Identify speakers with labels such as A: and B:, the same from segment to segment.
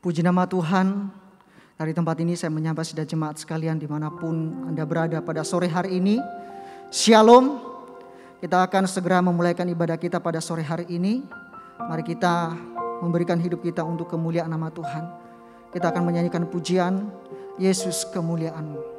A: Puji nama Tuhan, dari tempat ini saya menyapa sidang jemaat sekalian dimanapun Anda berada pada sore hari ini. Shalom, kita akan segera memulaikan ibadah kita pada sore hari ini. Mari kita memberikan hidup kita untuk kemuliaan nama Tuhan. Kita akan menyanyikan pujian, Yesus kemuliaan-Mu.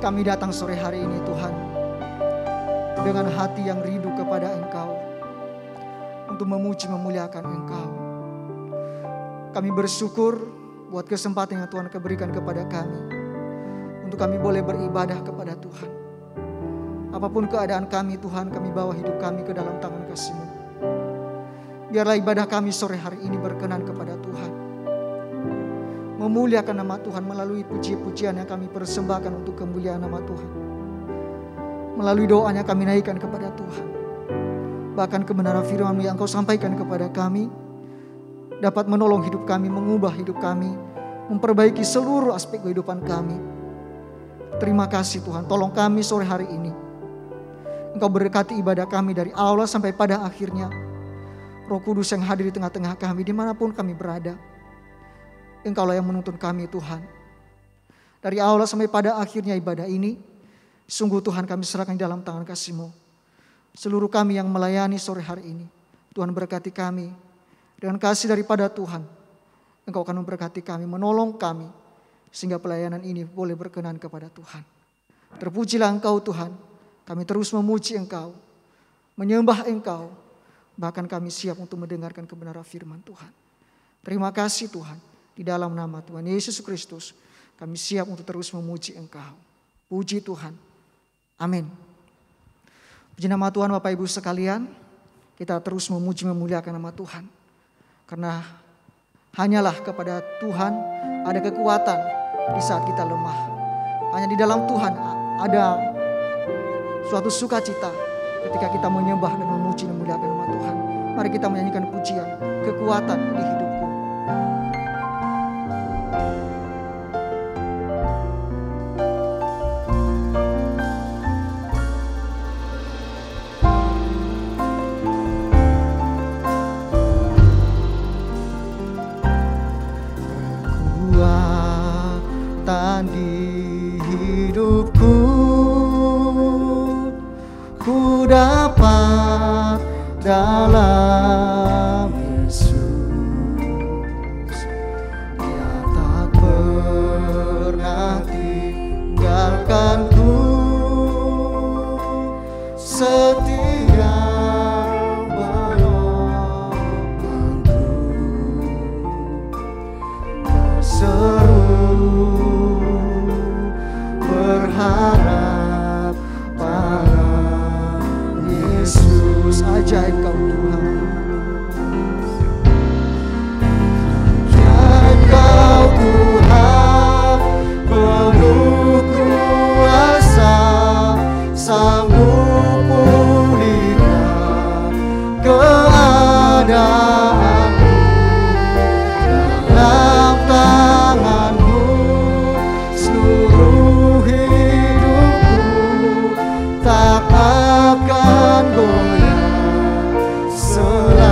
A: Kami datang sore hari ini Tuhan dengan hati yang rindu kepada Engkau untuk memuji memuliakan Engkau. Kami bersyukur buat kesempatan yang Tuhan berikan kepada kami untuk kami boleh beribadah kepada Tuhan. Apapun keadaan kami Tuhan, kami bawa hidup kami ke dalam tangan kasih-Mu. Biarlah ibadah kami sore hari ini berkenan kepada Tuhan. Memuliakan nama Tuhan melalui puji-pujian yang kami persembahkan untuk kemuliaan nama Tuhan. Melalui doanya kami naikkan kepada Tuhan. Bahkan kebenaran firman-Mu yang Engkau sampaikan kepada kami dapat menolong hidup kami, mengubah hidup kami, memperbaiki seluruh aspek kehidupan kami. Terima kasih Tuhan, tolong kami sore hari ini. Engkau berkati ibadah kami dari awal sampai pada akhirnya. Roh Kudus yang hadir di tengah-tengah kami dimanapun kami berada. Engkaulah yang menuntun kami Tuhan. Dari awal sampai pada akhirnya ibadah ini, sungguh Tuhan kami serahkan di dalam tangan kasih-Mu. Seluruh kami yang melayani sore hari ini, Tuhan berkati kami. Dengan kasih daripada Tuhan, Engkau akan memberkati kami, menolong kami, sehingga pelayanan ini boleh berkenan kepada Tuhan. Terpujilah Engkau Tuhan, kami terus memuji Engkau, menyembah Engkau, bahkan kami siap untuk mendengarkan kebenaran firman Tuhan. Terima kasih Tuhan, di dalam nama Tuhan Yesus Kristus, kami siap untuk terus memuji Engkau. Puji Tuhan. Amin. Puji nama Tuhan Bapak Ibu sekalian, kita terus memuji memuliakan nama Tuhan. Karena hanyalah kepada Tuhan ada kekuatan di saat kita lemah. Hanya di dalam Tuhan ada suatu sukacita ketika kita menyembah dan memuji dan memuliakan nama Tuhan. Mari kita menyanyikan pujian, kekuatan di hidupku. Kekuatan di hidupku, ku dapat dalam Yesus. Dia tak pernah tinggalkanku, setia menolongku. Seru berharap pada Yesus. Ajaib Kau Tuhan, ajaib Kau Tuhan, penuh kuasa, sanggup pulihkan keadaanku. Dalam tangan-Mu seluruh hidupku tak akan goyah selama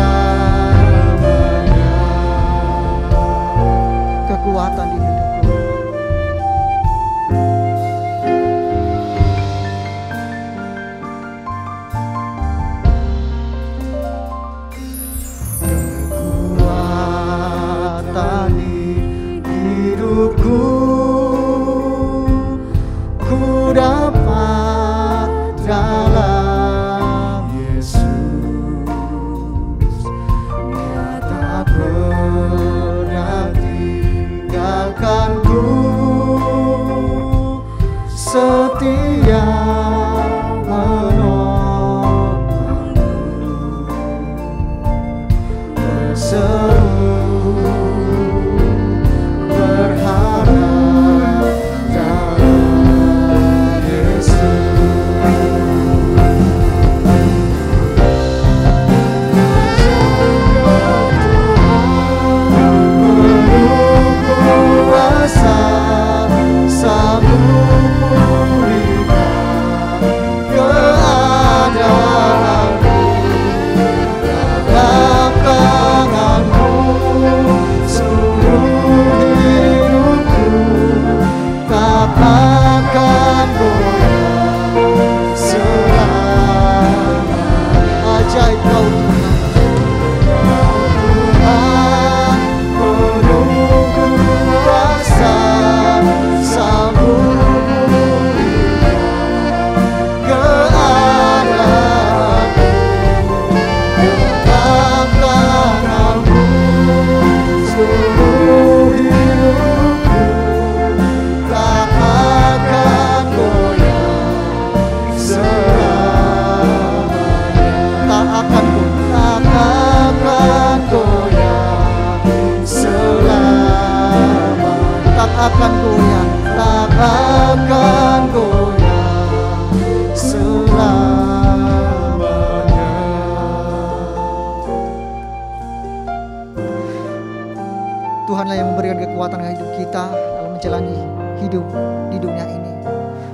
A: hidup kita dalam menjalani hidup di dunia ini.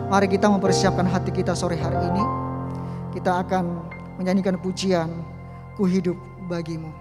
A: Mari kita mempersiapkan hati kita sore hari ini. Kita akan menyanyikan pujian, Ku Hidup Bagimu.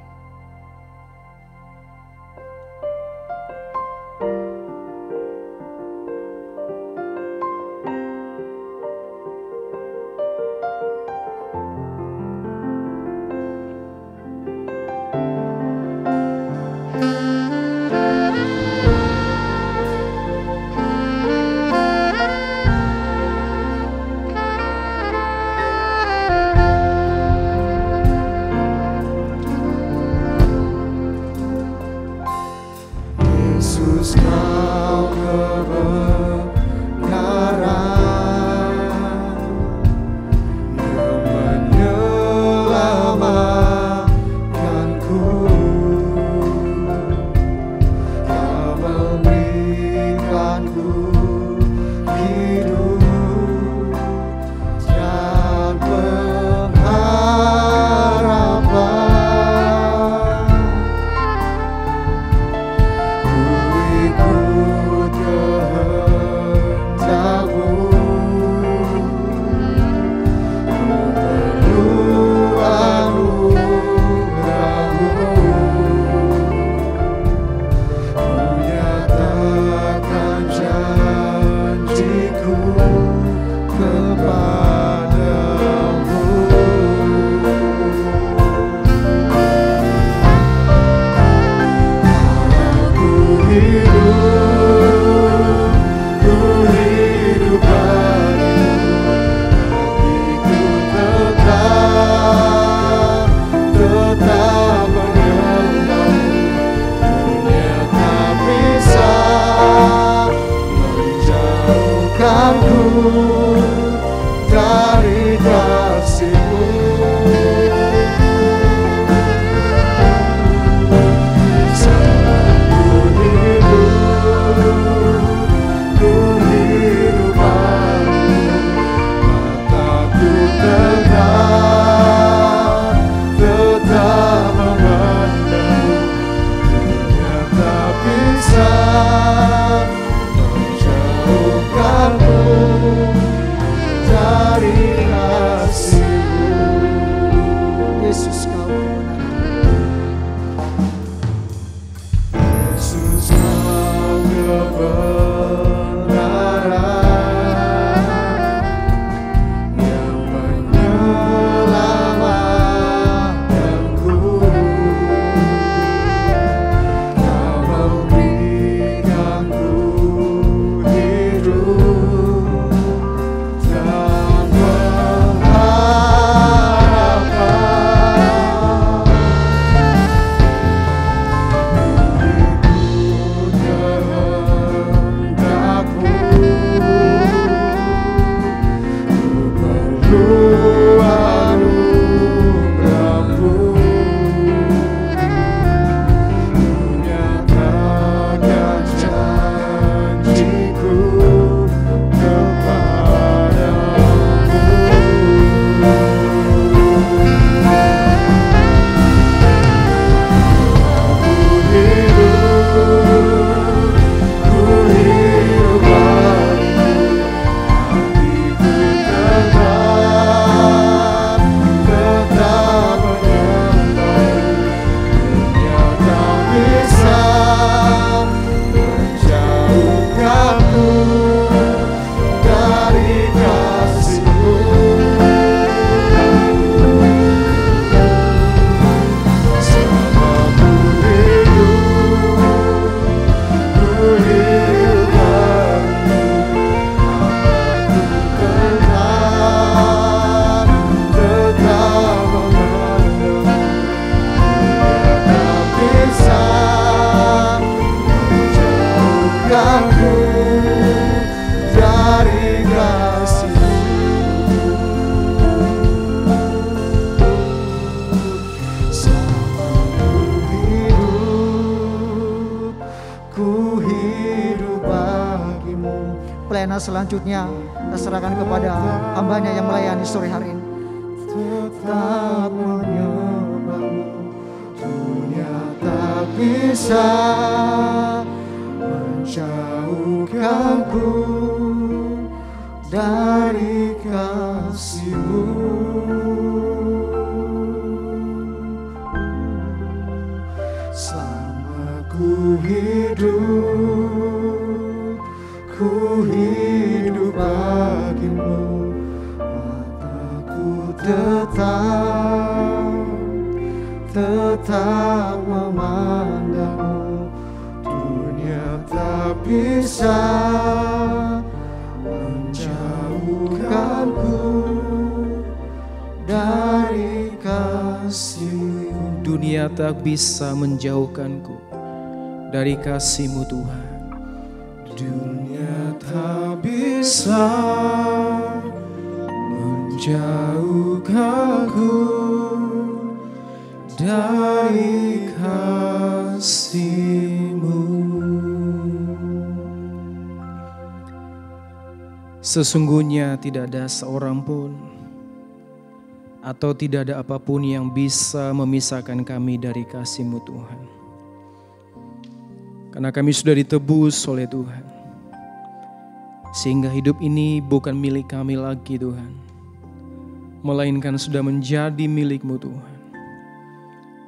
A: Pelayanan selanjutnya kita serahkan kepada hambanya yang melayani sore hari ini. Tetap menyembahmu, dunia tak bisa
B: menjauhkanku dari kasih-Mu. Selama ku hidup bagi-Mu, mataku tetap memandang-Mu. Dunia tak bisa menjauhkanku dari kasih-Mu.
C: Dunia tak bisa menjauhkanku dari kasih-Mu Tuhan.
B: Dunia tak bisa menjauhkanku dari kasih-Mu.
C: Sesungguhnya tidak ada seorang pun atau tidak ada apapun yang bisa memisahkan kami dari kasih-Mu Tuhan. Karena kami sudah ditebus oleh Tuhan. Sehingga hidup ini bukan milik kami lagi Tuhan, melainkan sudah menjadi milik-Mu Tuhan.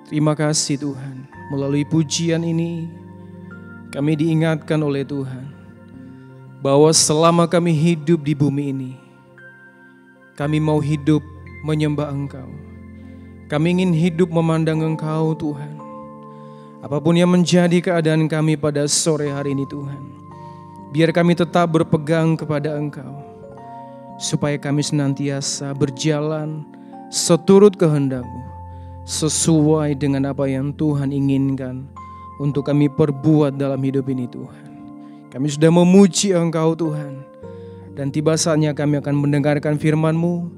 C: Terima kasih Tuhan, melalui pujian ini kami diingatkan oleh Tuhan bahwa selama kami hidup di bumi ini, kami mau hidup menyembah Engkau. Kami ingin hidup memandang Engkau Tuhan. Apapun yang menjadi keadaan kami pada sore hari ini Tuhan, biar kami tetap berpegang kepada Engkau, supaya kami senantiasa berjalan seturut kehendak-Mu, sesuai dengan apa yang Tuhan inginkan untuk kami perbuat dalam hidup ini Tuhan. Kami sudah memuji Engkau Tuhan, dan tiba saatnya kami akan mendengarkan firman-Mu.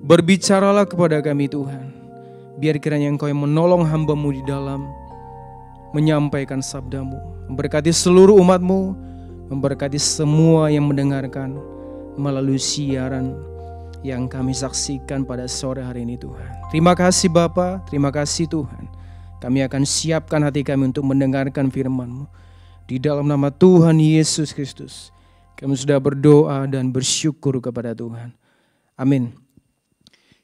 C: Berbicaralah kepada kami Tuhan, biar kiranya Engkau yang menolong hamba-Mu di dalam menyampaikan sabda-Mu, memberkati seluruh umat-Mu, memberkati semua yang mendengarkan melalui siaran yang kami saksikan pada sore hari ini Tuhan. Terima kasih Bapa, terima kasih Tuhan. Kami akan siapkan hati kami untuk mendengarkan firman-Mu. Di dalam nama Tuhan Yesus Kristus, kami sudah berdoa dan bersyukur kepada Tuhan. Amin.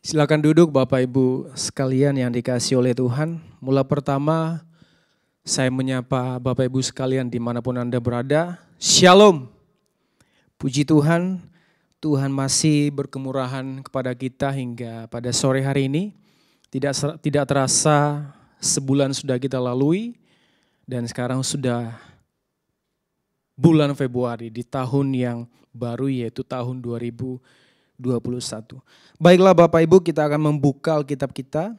C: Silakan duduk Bapak Ibu sekalian yang dikasihi oleh Tuhan. Mula pertama, saya menyapa Bapak Ibu sekalian dimanapun Anda berada. Shalom. Puji Tuhan, Tuhan masih berkemurahan kepada kita hingga pada sore hari ini. Tidak terasa sebulan sudah kita lalui dan sekarang sudah bulan Februari di tahun yang baru yaitu tahun 2021. Baiklah Bapak Ibu, kita akan membuka Alkitab kita.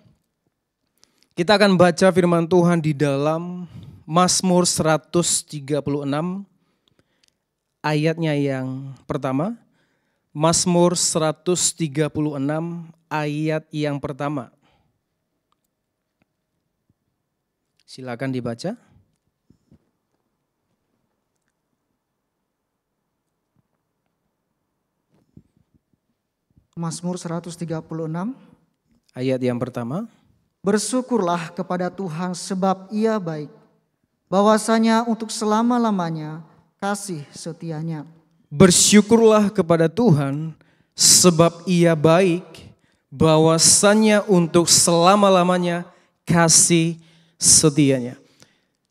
C: Kita akan baca firman Tuhan di dalam Mazmur 136 ayatnya yang pertama. Mazmur 136 ayat yang pertama. Silakan dibaca.
A: Mazmur 136
C: ayat yang pertama.
A: Bersyukurlah kepada Tuhan sebab Ia baik, bahwasanya untuk selama-lamanya kasih setianya.
C: Bersyukurlah kepada Tuhan sebab Ia baik, bahwasanya untuk selama-lamanya kasih setianya.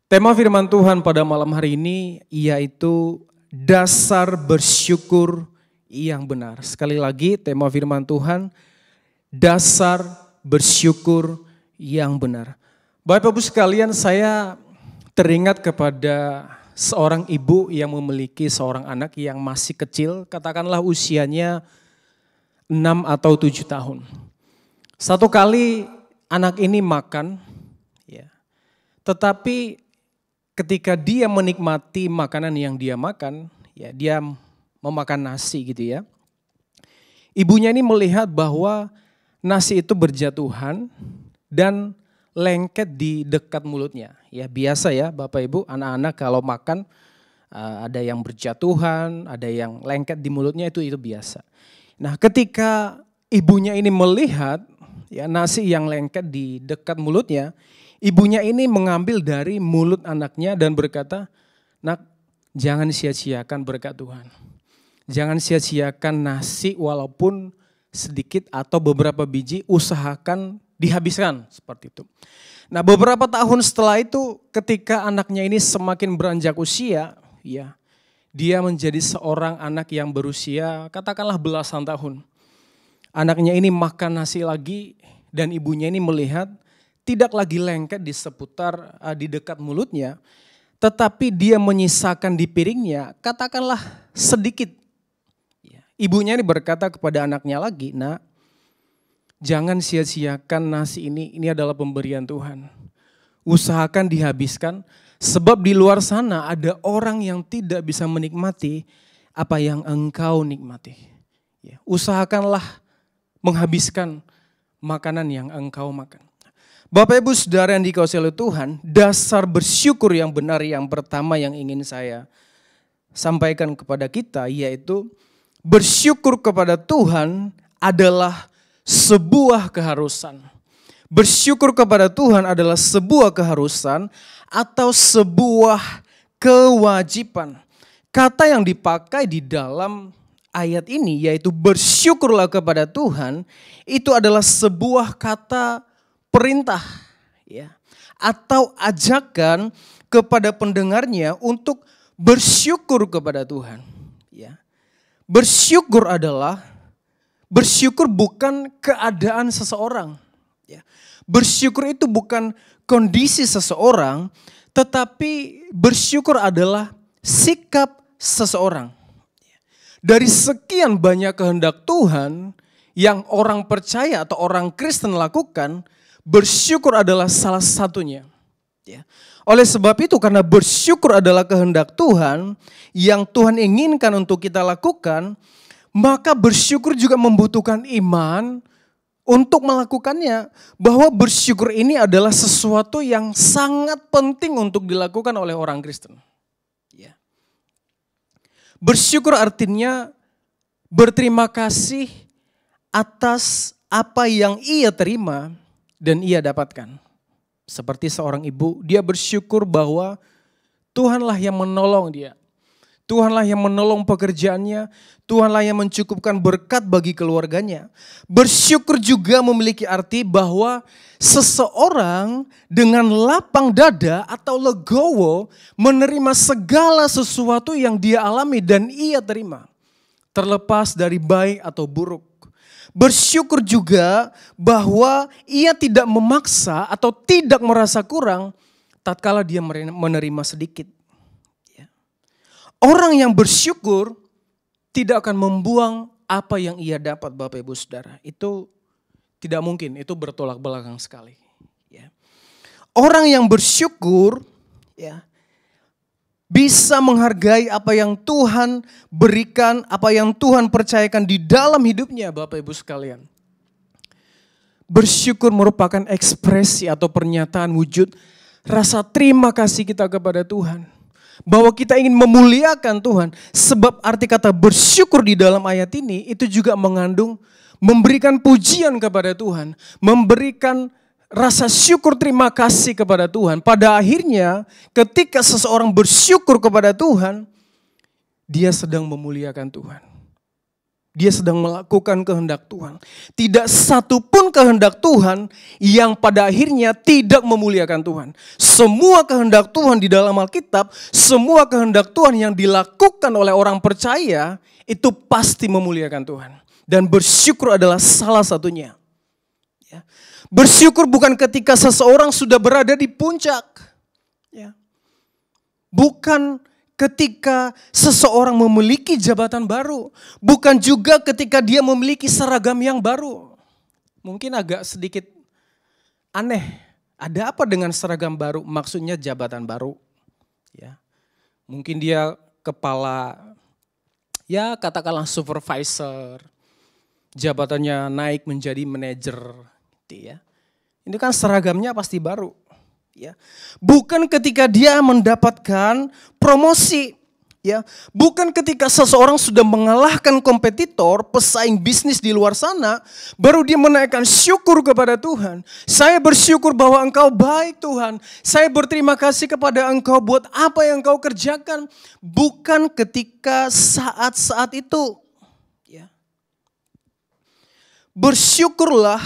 C: Tema firman Tuhan pada malam hari ini yaitu dasar bersyukur yang benar. Sekali lagi tema firman Tuhan, dasar bersyukur yang benar. Bapak Ibu sekalian, saya teringat kepada seorang ibu yang memiliki seorang anak yang masih kecil, katakanlah usianya 6 atau 7 tahun. Satu kali anak ini makan, ya, tetapi ketika dia menikmati makanan yang dia makan, ya, dia memakan nasi gitu ya. Ibunya ini melihat bahwa nasi itu berjatuhan dan lengket di dekat mulutnya. Ya biasa ya Bapak Ibu, anak-anak kalau makan ada yang berjatuhan, ada yang lengket di mulutnya, itu biasa. Nah ketika ibunya ini melihat ya nasi yang lengket di dekat mulutnya, ibunya ini mengambil dari mulut anaknya dan berkata, "Nak, Jangan sia-siakan berkat Tuhan. Jangan sia-siakan nasi walaupun sedikit atau beberapa biji, usahakan dihabiskan seperti itu. Nah, beberapa tahun setelah itu ketika anaknya ini semakin beranjak usia, ya, dia menjadi seorang anak yang berusia katakanlah belasan tahun. Anaknya ini makan nasi lagi dan ibunya ini melihat tidak lagi lengket di seputar di dekat mulutnya, tetapi dia menyisakan di piringnya katakanlah sedikit. Ibunya ini berkata kepada anaknya lagi, "Nak, jangan sia-siakan nasi ini adalah pemberian Tuhan. Usahakan dihabiskan, sebab di luar sana ada orang yang tidak bisa menikmati apa yang engkau nikmati. Ya, usahakanlah menghabiskan makanan yang engkau makan." Bapak Ibu Saudara yang dikasihi oleh Tuhan, dasar bersyukur yang benar yang pertama yang ingin saya sampaikan kepada kita, yaitu bersyukur kepada Tuhan adalah sebuah keharusan. Bersyukur kepada Tuhan adalah sebuah keharusan atau sebuah kewajiban. Kata yang dipakai di dalam ayat ini yaitu bersyukurlah kepada Tuhan, itu adalah sebuah kata perintah, ya, atau ajakan kepada pendengarnya untuk bersyukur kepada Tuhan. Ya. Bersyukur bukan keadaan seseorang. Ya. Bersyukur itu bukan kondisi seseorang, tetapi bersyukur adalah sikap seseorang. Dari sekian banyak kehendak Tuhan yang orang percaya atau orang Kristen lakukan, bersyukur adalah salah satunya. Ya. Oleh sebab itu, karena bersyukur adalah kehendak Tuhan yang Tuhan inginkan untuk kita lakukan, maka bersyukur juga membutuhkan iman untuk melakukannya. Bahwa bersyukur ini adalah sesuatu yang sangat penting untuk dilakukan oleh orang Kristen. Ya. Bersyukur artinya berterima kasih atas apa yang ia terima dan ia dapatkan. Seperti seorang ibu, dia bersyukur bahwa Tuhanlah yang menolong dia. Tuhanlah yang menolong pekerjaannya. Tuhanlah yang mencukupkan berkat bagi keluarganya. Bersyukur juga memiliki arti bahwa seseorang dengan lapang dada atau legowo menerima segala sesuatu yang dia alami dan ia terima. Terlepas dari baik atau buruk. Bersyukur juga bahwa ia tidak memaksa atau tidak merasa kurang tatkala dia menerima sedikit. Orang yang bersyukur tidak akan membuang apa yang ia dapat, Bapak Ibu Saudara. Itu tidak mungkin, itu bertolak belakang sekali. Orang yang bersyukur bisa menghargai apa yang Tuhan berikan, apa yang Tuhan percayakan di dalam hidupnya, Bapak Ibu sekalian. Bersyukur merupakan ekspresi atau pernyataan wujud rasa terima kasih kita kepada Tuhan. Bahwa kita ingin memuliakan Tuhan. Sebab arti kata bersyukur di dalam ayat ini itu juga mengandung memberikan pujian kepada Tuhan. Memberikan rasa syukur terima kasih kepada Tuhan. Pada akhirnya ketika seseorang bersyukur kepada Tuhan, dia sedang memuliakan Tuhan. Dia sedang melakukan kehendak Tuhan. Tidak satu pun kehendak Tuhan yang pada akhirnya tidak memuliakan Tuhan. Semua kehendak Tuhan di dalam Alkitab, semua kehendak Tuhan yang dilakukan oleh orang percaya, itu pasti memuliakan Tuhan. Dan bersyukur adalah salah satunya. Bersyukur bukan ketika seseorang sudah berada di puncak. Bukan ketika seseorang memiliki jabatan baru. Bukan juga ketika dia memiliki seragam yang baru. Mungkin agak sedikit aneh. Ada apa dengan seragam baru? Maksudnya jabatan baru. Mungkin dia kepala, katakanlah supervisor. Jabatannya naik menjadi manajer. Ini kan seragamnya pasti baru. Bukan ketika dia mendapatkan promosi. Ya, bukan ketika seseorang sudah mengalahkan kompetitor, pesaing bisnis di luar sana, baru dia menaikkan syukur kepada Tuhan. Saya bersyukur bahwa Engkau baik Tuhan. Saya berterima kasih kepada Engkau buat apa yang Engkau kerjakan. Bukan ketika saat-saat itu. Ya. Bersyukurlah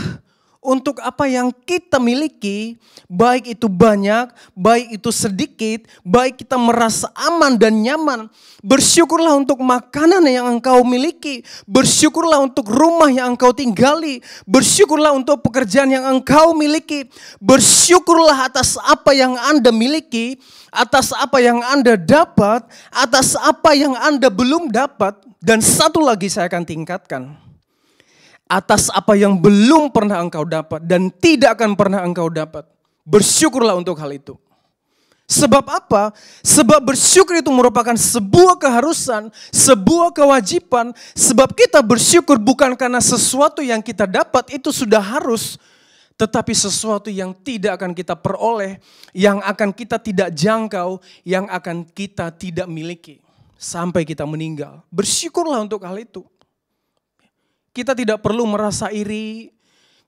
C: untuk apa yang kita miliki, baik itu banyak, baik itu sedikit, baik kita merasa aman dan nyaman. Bersyukurlah untuk makanan yang engkau miliki, bersyukurlah untuk rumah yang engkau tinggali, bersyukurlah untuk pekerjaan yang engkau miliki, bersyukurlah atas apa yang Anda miliki, atas apa yang Anda dapat, atas apa yang Anda belum dapat, dan satu lagi saya akan tingkatkan. Atas apa yang belum pernah engkau dapat dan tidak akan pernah engkau dapat. Bersyukurlah untuk hal itu. Sebab apa? Sebab bersyukur itu merupakan sebuah keharusan, sebuah kewajiban. Sebab kita bersyukur bukan karena sesuatu yang kita dapat itu sudah harus. Tetapi sesuatu yang tidak akan kita peroleh, yang akan kita tidak jangkau, yang akan kita tidak miliki. Sampai kita meninggal. Bersyukurlah untuk hal itu. Kita tidak perlu merasa iri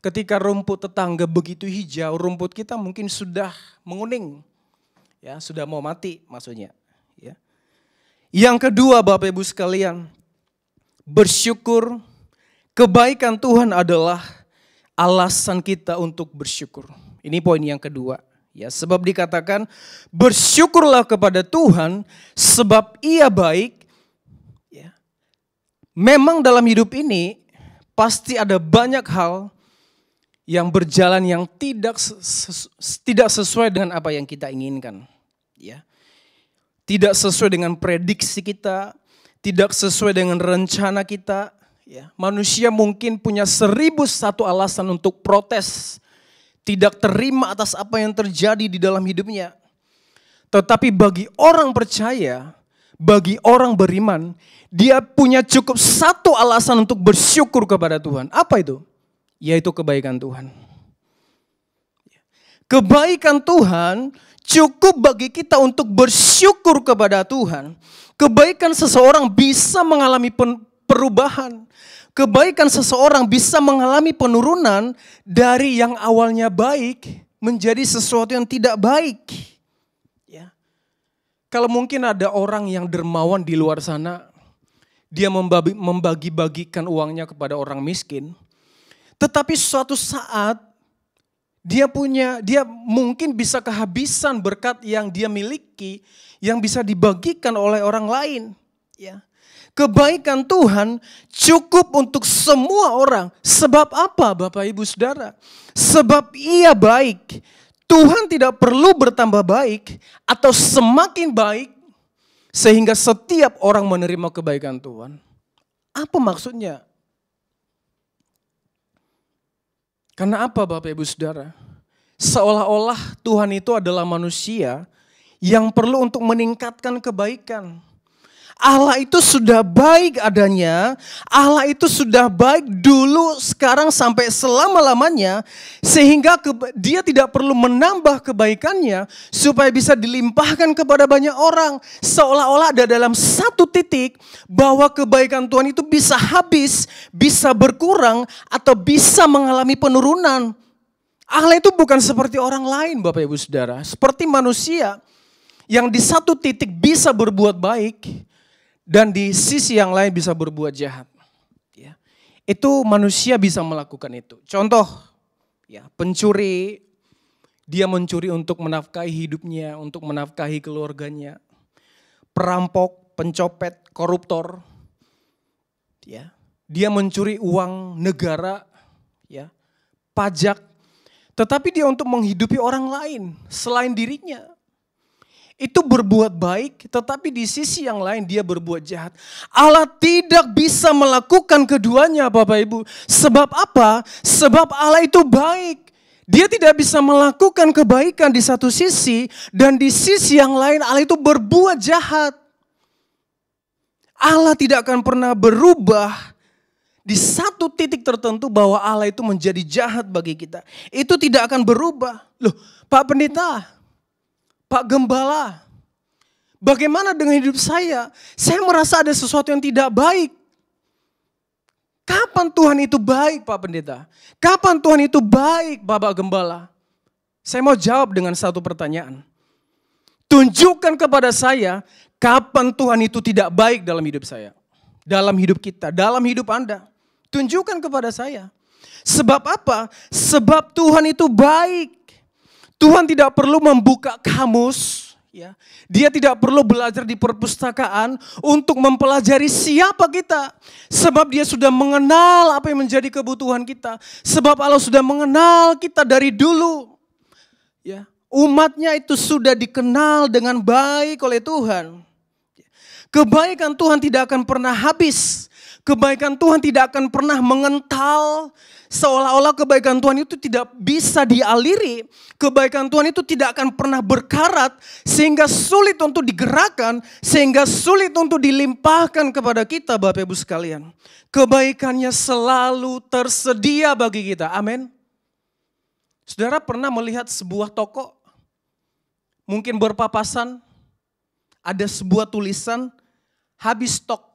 C: ketika rumput tetangga begitu hijau, rumput kita mungkin sudah menguning. Ya, sudah mau mati maksudnya. Ya. Yang kedua Bapak Ibu sekalian, bersyukur, kebaikan Tuhan adalah alasan kita untuk bersyukur. Ini poin yang kedua. Ya, sebab dikatakan bersyukurlah kepada Tuhan sebab Ia baik. Ya. Memang dalam hidup ini pasti ada banyak hal yang berjalan yang tidak sesuai dengan apa yang kita inginkan. Ya. Tidak sesuai dengan prediksi kita, tidak sesuai dengan rencana kita. Ya. Manusia mungkin punya 1001 alasan untuk protes, tidak terima atas apa yang terjadi di dalam hidupnya. Tetapi bagi orang percaya, bagi orang beriman, dia punya cukup satu alasan untuk bersyukur kepada Tuhan. Apa itu? Yaitu kebaikan Tuhan. Kebaikan Tuhan cukup bagi kita untuk bersyukur kepada Tuhan. Kebaikan seseorang bisa mengalami perubahan. Kebaikan seseorang bisa mengalami penurunan dari yang awalnya baik menjadi sesuatu yang tidak baik. Ya. Kalau mungkin ada orang yang dermawan di luar sana, dia membagi-bagikan uangnya kepada orang miskin. Tetapi suatu saat dia mungkin bisa kehabisan berkat yang dia miliki yang bisa dibagikan oleh orang lain. Ya. Kebaikan Tuhan cukup untuk semua orang. Sebab apa Bapak Ibu Saudara? Sebab Ia baik. Tuhan tidak perlu bertambah baik atau semakin baik sehingga setiap orang menerima kebaikan Tuhan. Apa maksudnya? Karena apa Bapak Ibu Saudara? Seolah-olah Tuhan itu adalah manusia yang perlu untuk meningkatkan kebaikan. Allah itu sudah baik adanya, Allah itu sudah baik dulu, sekarang sampai selama-lamanya, sehingga dia tidak perlu menambah kebaikannya supaya bisa dilimpahkan kepada banyak orang. Seolah-olah ada dalam satu titik bahwa kebaikan Tuhan itu bisa habis, bisa berkurang, atau bisa mengalami penurunan. Allah itu bukan seperti orang lain Bapak Ibu Saudara, seperti manusia yang di satu titik bisa berbuat baik, dan di sisi yang lain bisa berbuat jahat. Ya. Itu manusia bisa melakukan itu. Contoh, ya, pencuri, dia mencuri untuk menafkahi hidupnya, untuk menafkahi keluarganya. Perampok, pencopet, koruptor, ya, dia mencuri uang negara, ya, pajak, tetapi dia untuk menghidupi orang lain selain dirinya. Itu berbuat baik, tetapi di sisi yang lain dia berbuat jahat. Allah tidak bisa melakukan keduanya Bapak Ibu. Sebab apa? Sebab Allah itu baik. Dia tidak bisa melakukan kebaikan di satu sisi, dan di sisi yang lain Allah itu berbuat jahat. Allah tidak akan pernah berubah di satu titik tertentu bahwa Allah itu menjadi jahat bagi kita. Itu tidak akan berubah. Loh, Pak Pendeta, Pak Gembala, Bagaimana dengan hidup saya? Saya merasa ada sesuatu yang tidak baik. Kapan Tuhan itu baik, Pak Pendeta? Kapan Tuhan itu baik, Bapak Gembala? Saya mau jawab dengan satu pertanyaan. Tunjukkan kepada saya, kapan Tuhan itu tidak baik dalam hidup saya. Dalam hidup kita, dalam hidup Anda. Tunjukkan kepada saya. Sebab apa? Sebab Tuhan itu baik. Tuhan tidak perlu membuka kamus. Ya. Dia tidak perlu belajar di perpustakaan untuk mempelajari siapa kita. Sebab dia sudah mengenal apa yang menjadi kebutuhan kita. Sebab Allah sudah mengenal kita dari dulu. Ya. Umatnya itu sudah dikenal dengan baik oleh Tuhan. Kebaikan Tuhan tidak akan pernah habis. Kebaikan Tuhan tidak akan pernah mengental. Seolah-olah kebaikan Tuhan itu tidak bisa dialiri. Kebaikan Tuhan itu tidak akan pernah berkarat sehingga sulit untuk digerakkan, sehingga sulit untuk dilimpahkan kepada kita, Bapak Ibu sekalian. Kebaikannya selalu tersedia bagi kita. Amin. Saudara pernah melihat sebuah toko, mungkin berpapasan, ada sebuah tulisan, habis stok.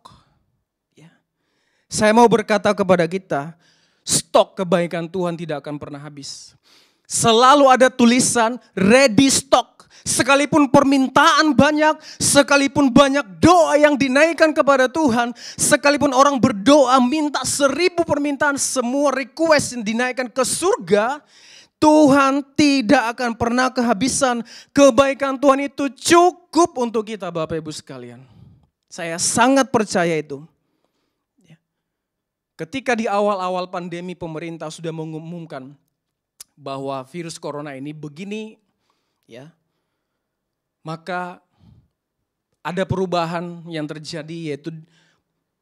C: Saya mau berkata kepada kita, stok kebaikan Tuhan tidak akan pernah habis. Selalu ada tulisan ready stock. Sekalipun permintaan banyak, sekalipun banyak doa yang dinaikkan kepada Tuhan, sekalipun orang berdoa minta 1000 permintaan, semua request yang dinaikkan ke surga, Tuhan tidak akan pernah kehabisan. Kebaikan Tuhan itu cukup untuk kita, Bapak Ibu sekalian. Saya sangat percaya itu. Ketika di awal-awal pandemi pemerintah sudah mengumumkan bahwa virus corona ini begini, ya, maka ada perubahan yang terjadi, yaitu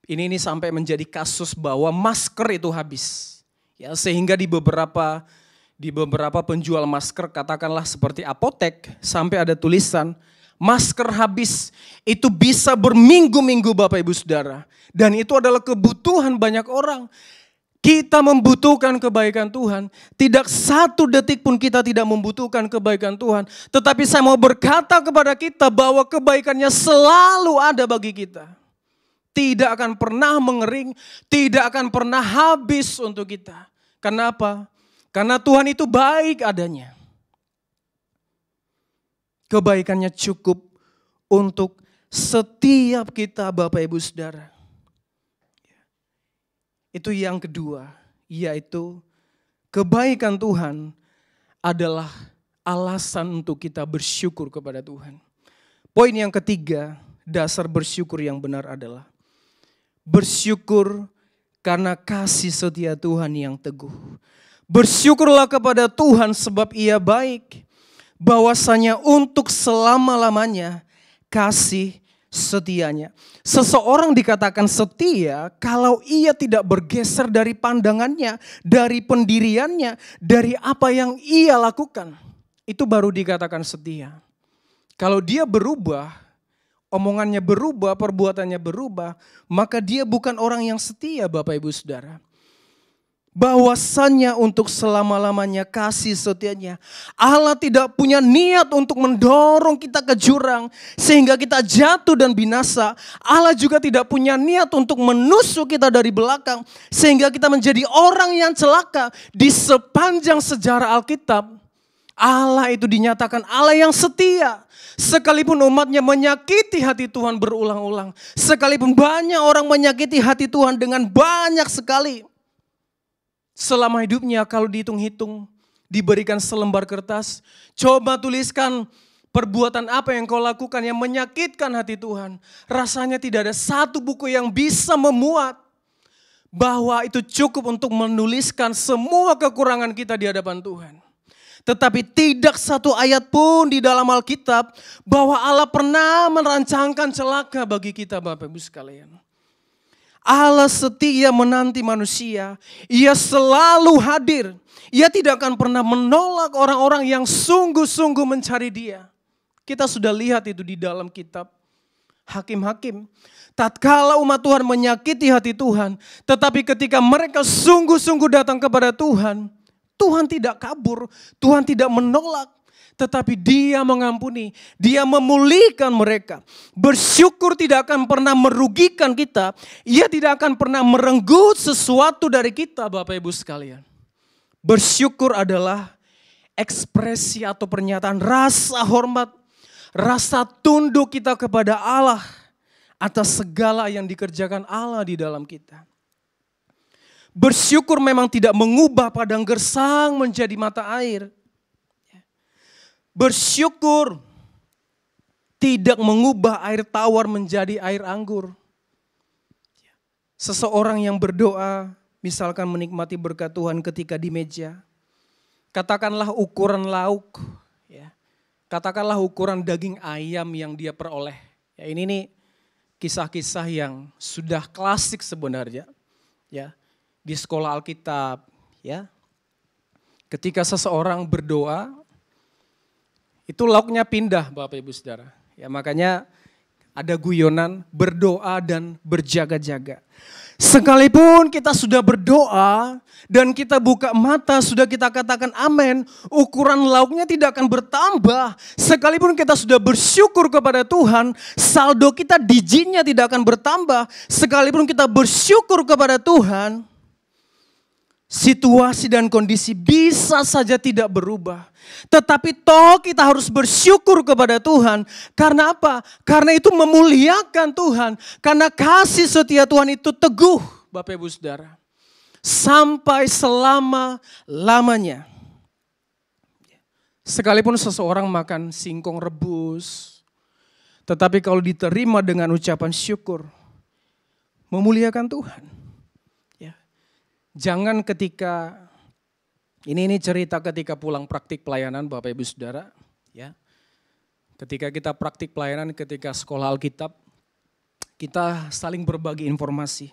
C: ini sampai menjadi kasus bahwa masker itu habis, ya, sehingga di beberapa penjual masker, katakanlah seperti apotek, sampai ada tulisan masker habis. Itu bisa berminggu-minggu, Bapak Ibu Saudara. Dan itu adalah kebutuhan banyak orang. Kita membutuhkan kebaikan Tuhan. Tidak satu detik pun kita tidak membutuhkan kebaikan Tuhan. Tetapi saya mau berkata kepada kita bahwa kebaikannya selalu ada bagi kita. Tidak akan pernah mengering, tidak akan pernah habis untuk kita. Kenapa? Karena Tuhan itu baik adanya. Kebaikannya cukup untuk setiap kita, Bapak Ibu Saudara. Itu yang kedua, yaitu kebaikan Tuhan adalah alasan untuk kita bersyukur kepada Tuhan. Poin yang ketiga, dasar bersyukur yang benar adalah bersyukur karena kasih setia Tuhan yang teguh. Bersyukurlah kepada Tuhan sebab Ia baik, bahwasanya untuk selama-lamanya kasih setianya. Seseorang dikatakan setia kalau ia tidak bergeser dari pandangannya, dari pendiriannya, dari apa yang ia lakukan. Itu baru dikatakan setia. Kalau dia berubah, omongannya berubah, perbuatannya berubah, maka dia bukan orang yang setia, Bapak Ibu Saudara. Bahwasannya untuk selama-lamanya kasih setianya. Allah tidak punya niat untuk mendorong kita ke jurang sehingga kita jatuh dan binasa. Allah juga tidak punya niat untuk menusuk kita dari belakang sehingga kita menjadi orang yang celaka. Di sepanjang sejarah Alkitab, Allah itu dinyatakan Allah yang setia. Sekalipun umatnya menyakiti hati Tuhan berulang-ulang, sekalipun banyak orang menyakiti hati Tuhan dengan banyak sekali, selama hidupnya kalau dihitung-hitung, diberikan selembar kertas, coba tuliskan perbuatan apa yang kau lakukan yang menyakitkan hati Tuhan. Rasanya tidak ada satu buku yang bisa memuat bahwa itu cukup untuk menuliskan semua kekurangan kita di hadapan Tuhan. Tetapi tidak satu ayat pun di dalam Alkitab bahwa Allah pernah merancangkan celaka bagi kita, Bapak Ibu sekalian. Allah setia menanti manusia. Ia selalu hadir. Ia tidak akan pernah menolak orang-orang yang sungguh-sungguh mencari Dia. Kita sudah lihat itu di dalam kitab Hakim-Hakim. Tatkala umat Tuhan menyakiti hati Tuhan, tetapi ketika mereka sungguh-sungguh datang kepada Tuhan, Tuhan tidak kabur, Tuhan tidak menolak. tetapi Dia mengampuni, Dia memulihkan mereka. Bersyukur tidak akan pernah merugikan kita, Ia tidak akan pernah merenggut sesuatu dari kita, Bapak Ibu sekalian. Bersyukur adalah ekspresi atau pernyataan rasa hormat, rasa tunduk kita kepada Allah atas segala yang dikerjakan Allah di dalam kita. Bersyukur memang tidak mengubah padang gersang menjadi mata air. Bersyukur tidak mengubah air tawar menjadi air anggur. Seseorang yang berdoa, misalkan menikmati berkat Tuhan ketika di meja, katakanlah ukuran lauk, ya. Katakanlah ukuran daging ayam yang dia peroleh. Ya, ini nih kisah-kisah yang sudah klasik sebenarnya, ya, di sekolah Alkitab, ya. Ketika seseorang berdoa, itu lauknya pindah, Bapak Ibu Saudara. Ya, makanya ada guyonan berdoa dan berjaga-jaga. Sekalipun kita sudah berdoa dan kita buka mata, sudah kita katakan amin, ukuran lauknya tidak akan bertambah. Sekalipun kita sudah bersyukur kepada Tuhan, saldo kita digitnya tidak akan bertambah. Sekalipun kita bersyukur kepada Tuhan, situasi dan kondisi bisa saja tidak berubah. Tetapi toh kita harus bersyukur kepada Tuhan. Karena apa? Karena itu memuliakan Tuhan. Karena kasih setia Tuhan itu teguh, Bapak Ibu Saudara. Sampai selama-lamanya. Sekalipun seseorang makan singkong rebus, tetapi kalau diterima dengan ucapan syukur, memuliakan Tuhan. Jangan ketika, ini cerita ketika pulang praktik pelayanan Bapak Ibu Saudara. Ya. Ketika kita praktik pelayanan, ketika sekolah Alkitab, kita saling berbagi informasi.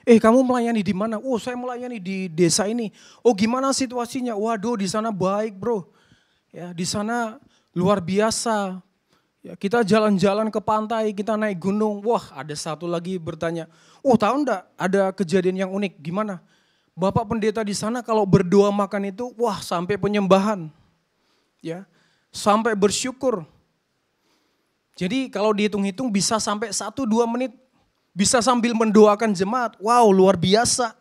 C: Kamu melayani di mana? Oh, saya melayani di desa ini. Oh, gimana situasinya? Waduh, di sana baik bro. Ya, di sana luar biasa. Ya, kita jalan-jalan ke pantai, kita naik gunung. Wah, ada satu lagi bertanya, oh tahu enggak ada kejadian yang unik, gimana? Bapak pendeta di sana kalau berdoa makan itu, wah sampai penyembahan, ya, sampai bersyukur. Jadi kalau dihitung-hitung bisa sampai 1-2 menit, bisa sambil mendoakan jemaat. Wow, luar biasa.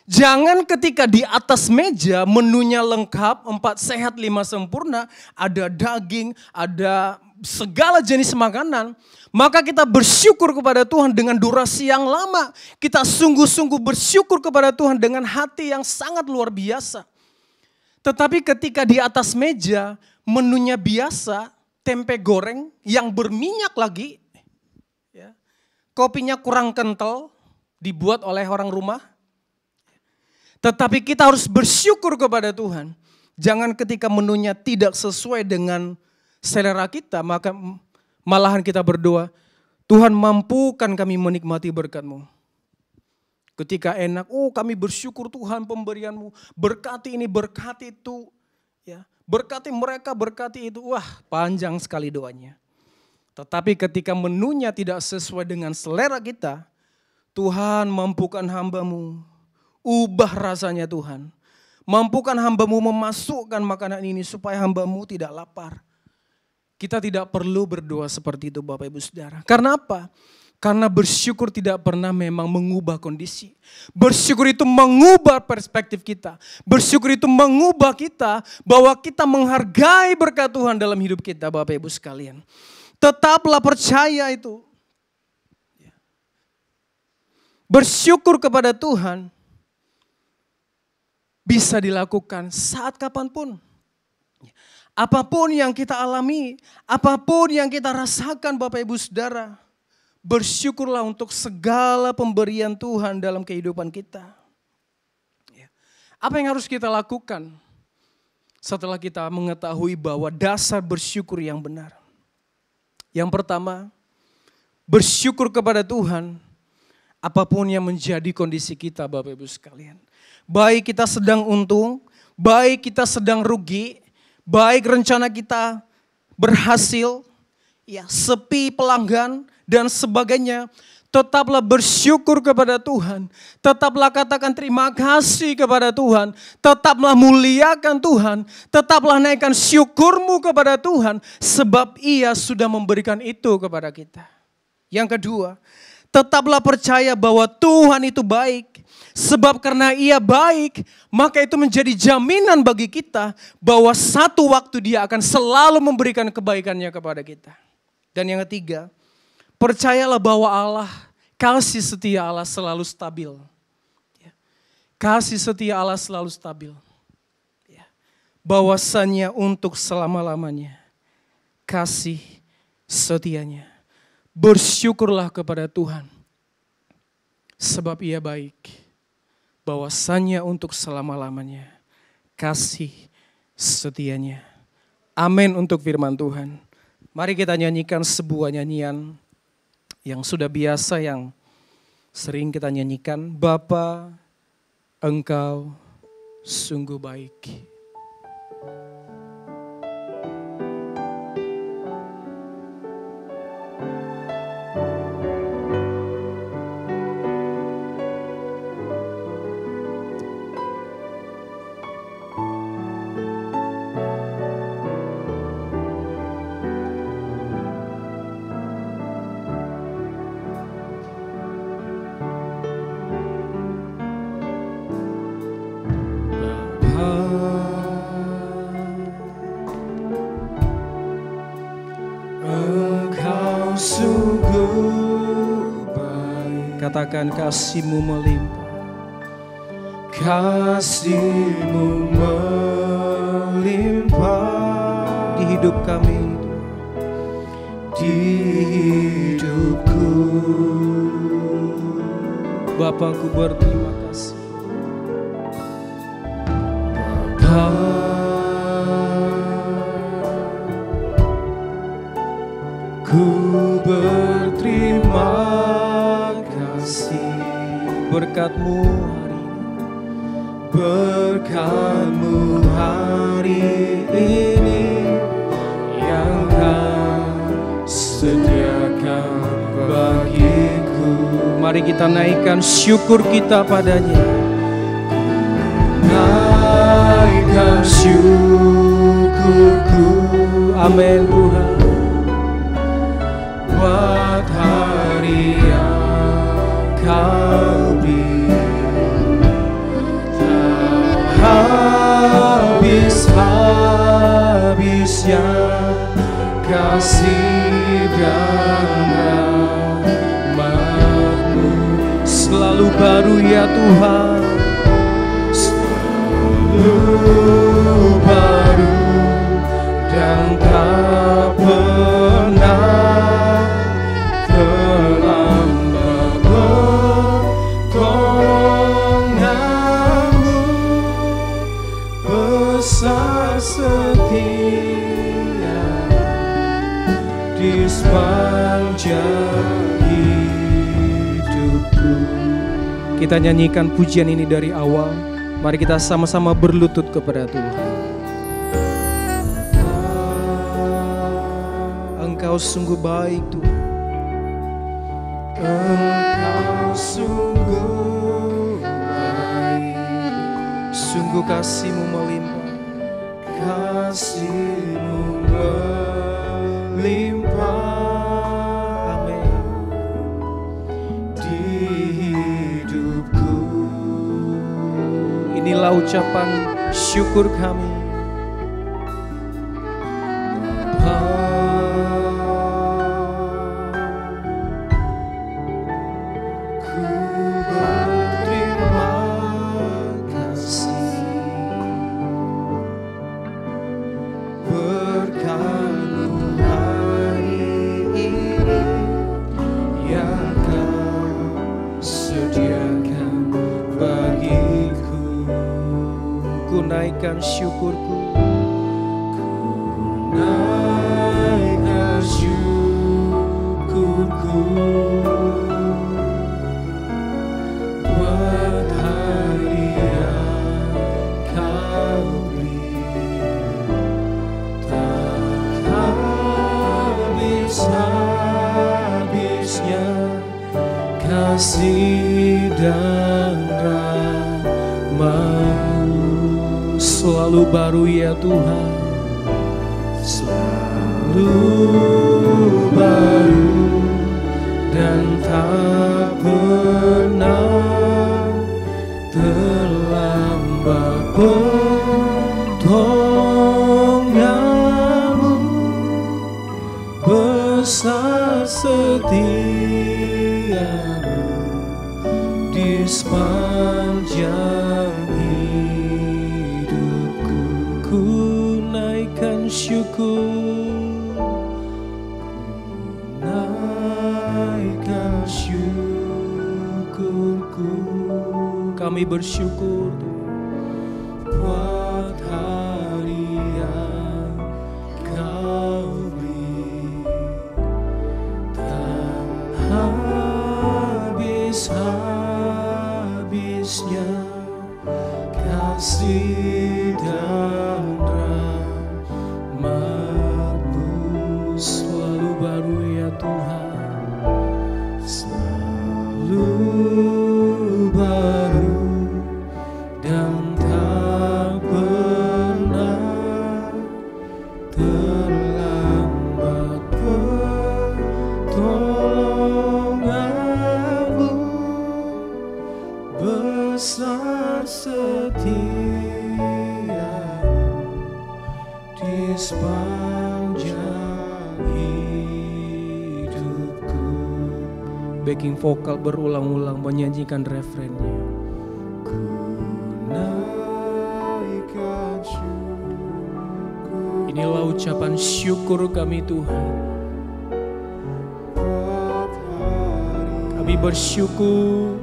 C: Jangan ketika di atas meja menunya lengkap, 4 sehat 5 sempurna, ada daging, ada segala jenis makanan, maka kita bersyukur kepada Tuhan dengan durasi yang lama. Kita sungguh-sungguh bersyukur kepada Tuhan dengan hati yang sangat luar biasa. Tetapi ketika di atas meja menunya biasa, tempe goreng yang berminyak lagi, ya, kopinya kurang kental, dibuat oleh orang rumah. Tetapi kita harus bersyukur kepada Tuhan. Jangan ketika menunya tidak sesuai dengan selera kita, maka malahan kita berdoa, Tuhan mampukan kami menikmati berkat-Mu. Ketika enak, oh kami bersyukur Tuhan pemberian-Mu, berkati ini, berkati itu, ya, berkati mereka, berkati itu. Wah, panjang sekali doanya. Tetapi ketika menunya tidak sesuai dengan selera kita, Tuhan mampukan hamba-Mu, ubah rasanya Tuhan. Mampukan hamba-Mu memasukkan makanan ini supaya hamba-Mu tidak lapar. Kita tidak perlu berdoa seperti itu Bapak Ibu Saudara. Karena apa? Karena bersyukur tidak pernah memang mengubah kondisi. Bersyukur itu mengubah perspektif kita. Bersyukur itu mengubah kita bahwa kita menghargai berkat Tuhan dalam hidup kita Bapak Ibu sekalian. Tetaplah percaya itu. Bersyukur kepada Tuhan bisa dilakukan saat kapanpun. Apapun yang kita alami, apapun yang kita rasakan Bapak Ibu Saudara, bersyukurlah untuk segala pemberian Tuhan dalam kehidupan kita. Apa yang harus kita lakukan setelah kita mengetahui bahwa dasar bersyukur yang benar? Yang pertama, bersyukur kepada Tuhan apapun yang menjadi kondisi kita Bapak Ibu sekalian. Baik kita sedang untung, baik kita sedang rugi, baik rencana kita berhasil, ya, sepi pelanggan dan sebagainya. Tetaplah bersyukur kepada Tuhan. Tetaplah katakan terima kasih kepada Tuhan. Tetaplah muliakan Tuhan. Tetaplah naikkan syukurmu kepada Tuhan. Sebab Ia sudah memberikan itu kepada kita. Yang kedua, tetaplah percaya bahwa Tuhan itu baik. Sebab karena Ia baik, maka itu menjadi jaminan bagi kita bahwa satu waktu Dia akan selalu memberikan kebaikannya kepada kita. Dan yang ketiga, percayalah bahwa Allah, kasih setia Allah selalu stabil. Kasih setia Allah selalu stabil. Bahwasannya untuk selama-lamanya. Kasih setianya. Bersyukurlah kepada Tuhan. Sebab Ia baik. Bahwasannya untuk selama-lamanya. Kasih setianya. Amin untuk firman Tuhan. Mari kita nyanyikan sebuah nyanyian yang sudah biasa, yang sering kita nyanyikan. Bapa, Engkau sungguh baik.
B: Engkau sungguh baik.
C: Katakan kasih-Mu melimpah.
B: Kasih-Mu melimpah
C: Di hidup kami.
B: di hidupku.
C: Bapa, ku berterima kasih.
B: Ku berterima kasih
C: Berkat-Mu hari ini.
B: berkat-Mu hari ini yang Kau sediakan bagiku.
C: Mari kita naikkan syukur kita padanya.
B: Naikkan syukurku,
C: Amin Tuhan.
B: buat hari yang Kau beri. Tak habis-habisnya kasih dan rahmat-Mu.
C: Selalu baru ya Tuhan.
B: Selalu baru dan tak pernah terlambat. Pertolongan-Mu besar setia di sepanjang hidupku.
C: Kita nyanyikan pujian ini dari awal. Mari kita sama-sama berlutut kepada Tuhan. Engkau sungguh baik Tuhan.
B: Engkau sungguh baik.
C: Sungguh kasih-Mu melimpah.
B: Kasih-Mu melimpah.
C: Amin.
B: Di hidupku.
C: Inilah ucapan syukur kami.
B: Ku berterima kasih berkat-Mu hari ini yang Kau sediakan bagiku.
C: Ku naikkan syukurku.
B: Naikkan syukurku buat hari yang Kau beri. Tak habis-habisnya
C: kasih dan rahmat-Mu selalu baru ya Tuhan, selalu baru dan tak pernah terlambat. Pertolongan-Mu besar, setia-Mu di sepanjang hidupku. Ku naikkan syukur, ku naikkan syukurku. Kami bersyukur buat hari yang Kau beri, tak habis-habisnya kasih dan rahmat-Mu selalu baru ya Tuhan, selalu baru dan tak pernah terlambat. Pertolongan-Mu besar, setia-Mu di sepanjang hidupku. Backing vokal berulang-ulang menyanyikan refrennya. Ku naikkan syukur. Inilah ucapan syukur kami Tuhan. Kami bersyukur.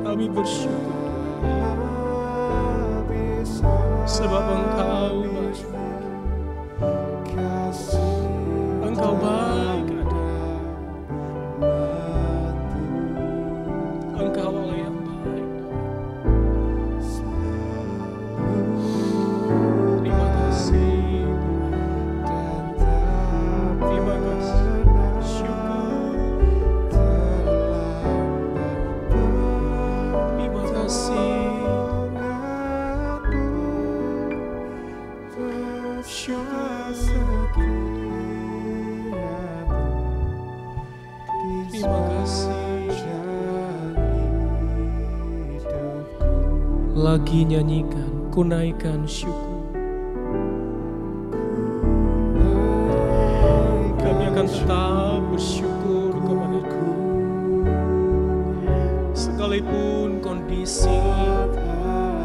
C: Kami bersyukur sebab Engkau baik. Engkau baik ada. Engkau Allah yang baik. Terima kasih Tuhan. Terima kasih. Syukur. Terima kasih. Terima kasih. Lagi nyanyikan, ku naikkan syukur. Kami akan tetap bersyukur kepada-Ku, sekalipun kondisi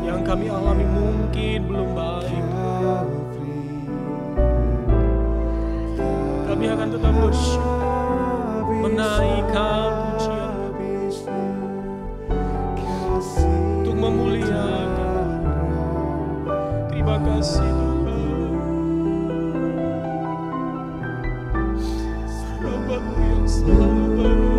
C: yang kami alami mungkin belum baik. Kami akan tetap bersyukur, menaikkan pujian untuk memuliakan. Terima kasih Tuhan, rahmat-Mu yang selalu baru.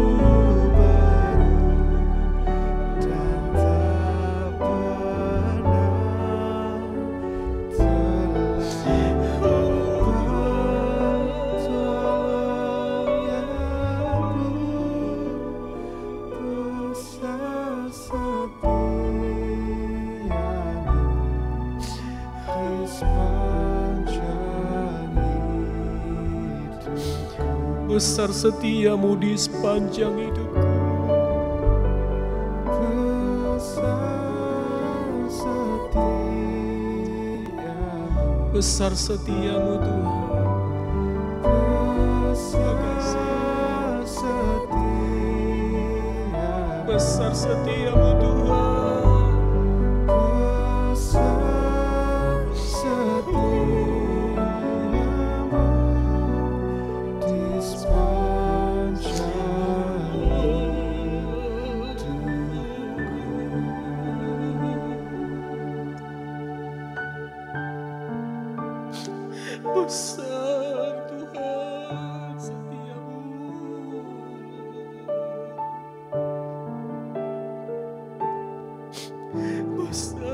C: Besar setia-Mu di sepanjang hidupku. Besar setia-Mu Tuhan. Terima kasih. Besar setia-Mu Tuhan. Besar Tuhan setia-Mu. Besar.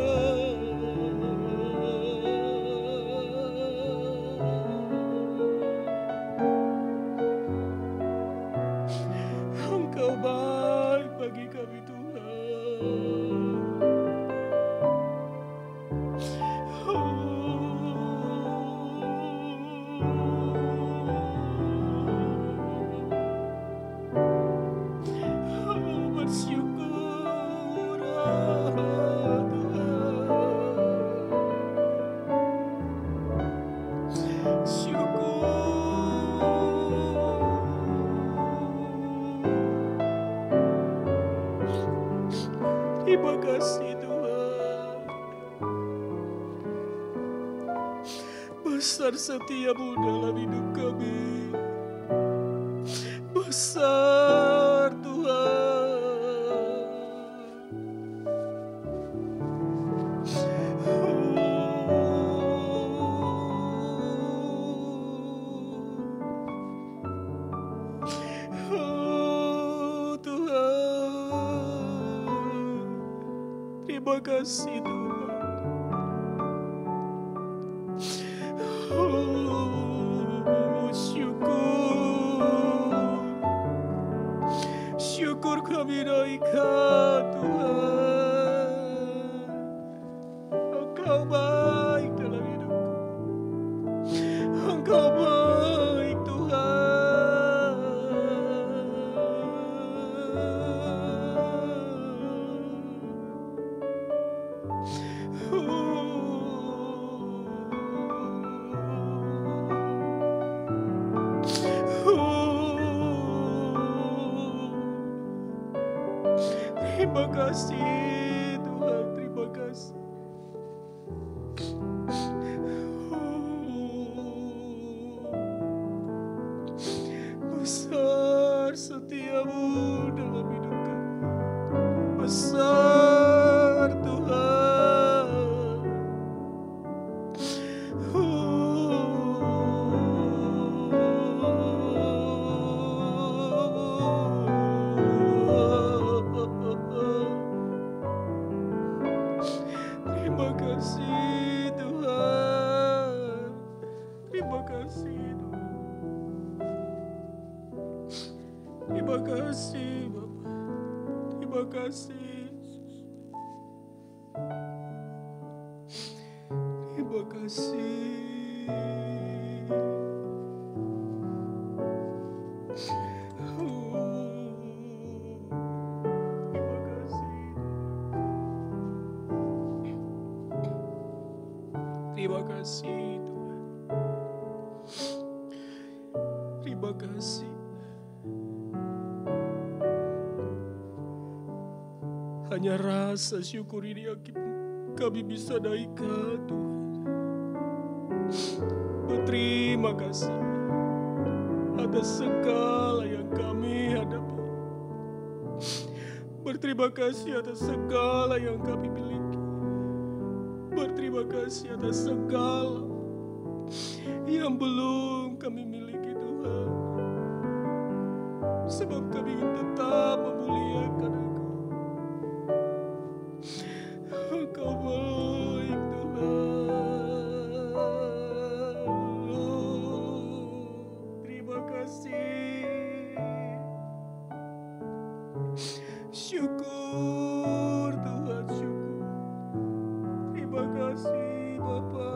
C: Besar setiamu dalam hidup kami. Besar Tuhan. Oh Tuhan, terima kasih Tuhan. Syukur kami naikkan Tuhan. Engkau baik dalam hidupku. Engkau baik Tuhan. Terima kasih Tuhan, terima kasih. Besar setiamu dalam hidup kami. Besar Tuhan. Terima kasih Tuhan. Terima kasih Tuhan. Terima kasih Bapa. Terima kasih. Terima kasih. Terima kasih. Terima kasih Tuhan. Terima kasih. Hanya rasa syukur ini yang kami bisa naikkan Tuhan. Berterima kasih atas segala yang kami hadapi. Berterima kasih atas segala yang kami miliki. Berterima kasih atas segala yang belum kami miliki Tuhan. Sebab kami ingin tetap memuliakan Engkau. Engkau baik Tuhan. Terima kasih. Syukur Tuhan, syukur. Terima kasih Bapa.